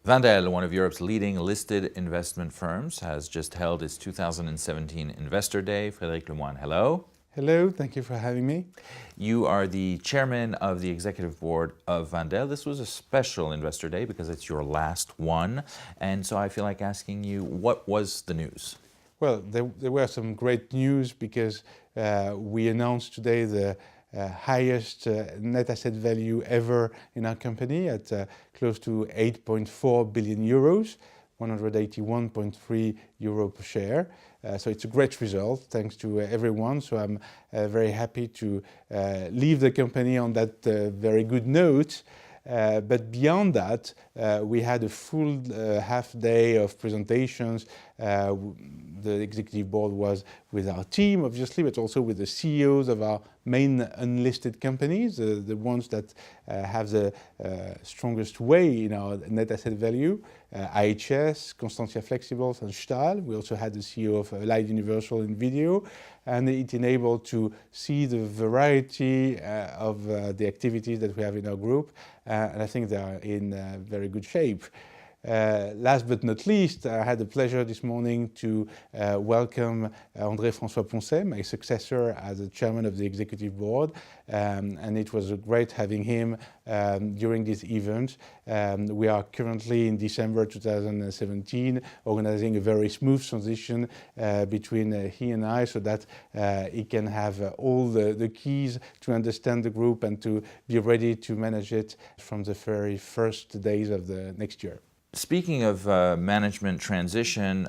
Wendel, one of Europe's leading listed investment firms, has just held its 2017 Investor Day. Frédéric Lemoine, hello. Hello, thank you for having me. You are the chairman of the executive board of Wendel. This was a special Investor Day because it's your last one. And so I feel like asking you, what was the news? Well, there were some great news because we announced today the highest net asset value ever in our company at close to 8.4 billion euros, 181.3 euro per share. So it's a great result, thanks to everyone. So I'm very happy to leave the company on that very good note. But beyond that, we had a full half day of presentations. The executive board was with our team, obviously, but also with the CEOs of our main unlisted companies, the ones that have the strongest way in our net asset value, IHS, Constantia Flexibles, and Stahl. We also had the CEO of Light Universal in video, and it enabled to see the variety of the activities that we have in our group, and I think they are in very good shape. Last but not least, I had the pleasure this morning to welcome André-François Poncet, my successor as the chairman of the executive board, and it was great having him during this event. We are currently in December 2017 organizing a very smooth transition between he and I, so that he can have all the keys to understand the group and to be ready to manage it from the very first days of the next year. Speaking of management transition,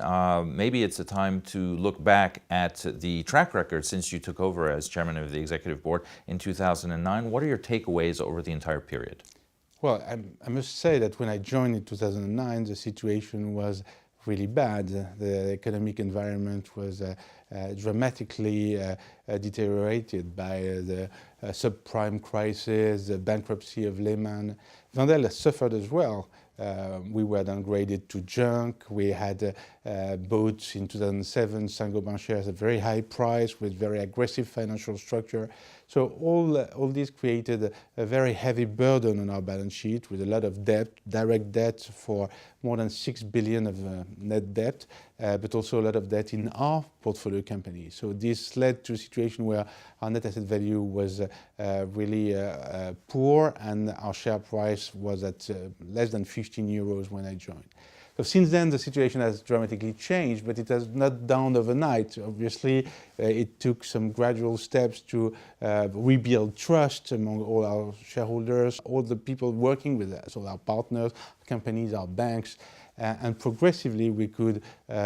maybe it's a time to look back at the track record since you took over as chairman of the executive board in 2009. What are your takeaways over the entire period? Well, I must say that when I joined in 2009, the situation was really bad. The economic environment was dramatically deteriorated by the subprime crisis, the bankruptcy of Lemoine. Wendel suffered as well. We were downgraded to junk. We had bought in 2007 Saint-Gobain shares at a very high price with very aggressive financial structure. So all this created a very heavy burden on our balance sheet with a lot of debt, direct debt for more than 6 billion of net debt, but also a lot of debt in our portfolio companies. So this led to a situation where our net asset value was really poor, and our share price was at less than 15 euros when I joined. So since then, the situation has dramatically changed, but it has not dawned overnight. Obviously, it took some gradual steps to rebuild trust among all our shareholders, all the people working with us, all our partners, companies, our banks, and progressively we could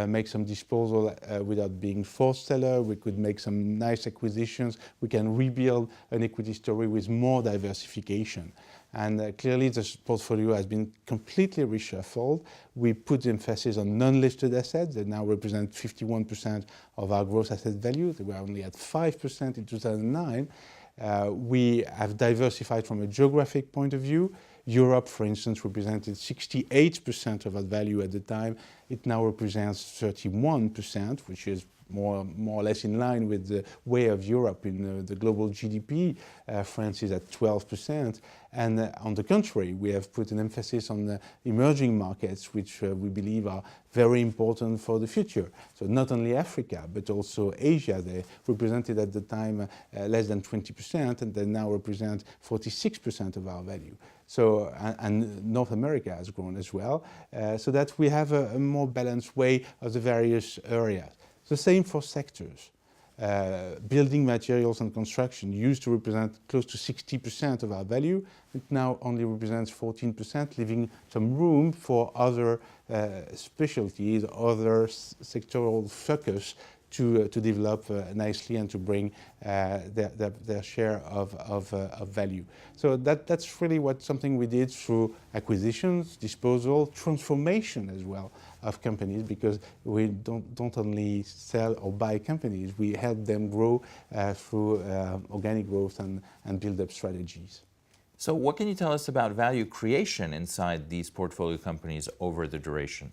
make some disposal without being forced seller. We could make some nice acquisitions. We can rebuild an equity story with more diversification. And clearly this portfolio has been completely reshuffled. We put emphasis on non-listed assets. They now represent 51% of our gross asset value. They were only at 5% in 2009. We have diversified from a geographic point of view. Europe, for instance, represented 68% of our value at the time. It now represents 31%, which is more or less in line with the way of Europe in the global GDP. France is at 12%. And on the contrary, we have put an emphasis on the emerging markets, which we believe are very important for the future. So not only Africa, but also Asia. They represented at the time less than 20%, and they now represent 46% of our value. So, and North America has grown as well, so that we have a more balanced way of the various areas. The same for sectors. Building materials and construction used to represent close to 60% of our value. It now only represents 14%, leaving some room for other specialties, other sectoral focus to develop nicely and to bring their share of value. So that's really something we did through acquisitions, disposal, transformation as well of companies, because we don't only sell or buy companies, we help them grow through organic growth and build-up strategies. So what can you tell us about value creation inside these portfolio companies over the duration?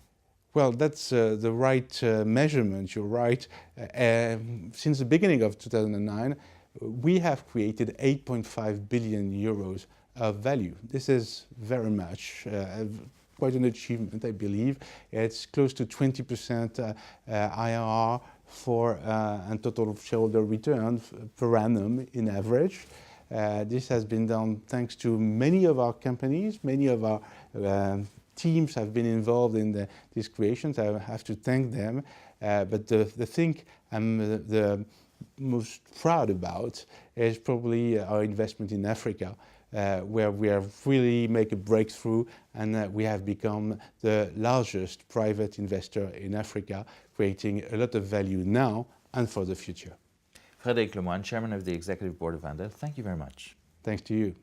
Well, that's the right measurement, you're right. Since the beginning of 2009, we have created 8.5 billion euros of value. This is very much, quite an achievement, I believe. It's close to 20% IRR for and total shareholder return per annum in average. This has been done thanks to many of our companies, many of our teams have been involved in these creations. I have to thank them. But the thing I'm the most proud about is probably our investment in Africa, where we have really made a breakthrough and we have become the largest private investor in Africa, creating a lot of value now and for the future. Frédéric Lemoine, Chairman of the Executive Board of Wendel, thank you very much. Thanks to you.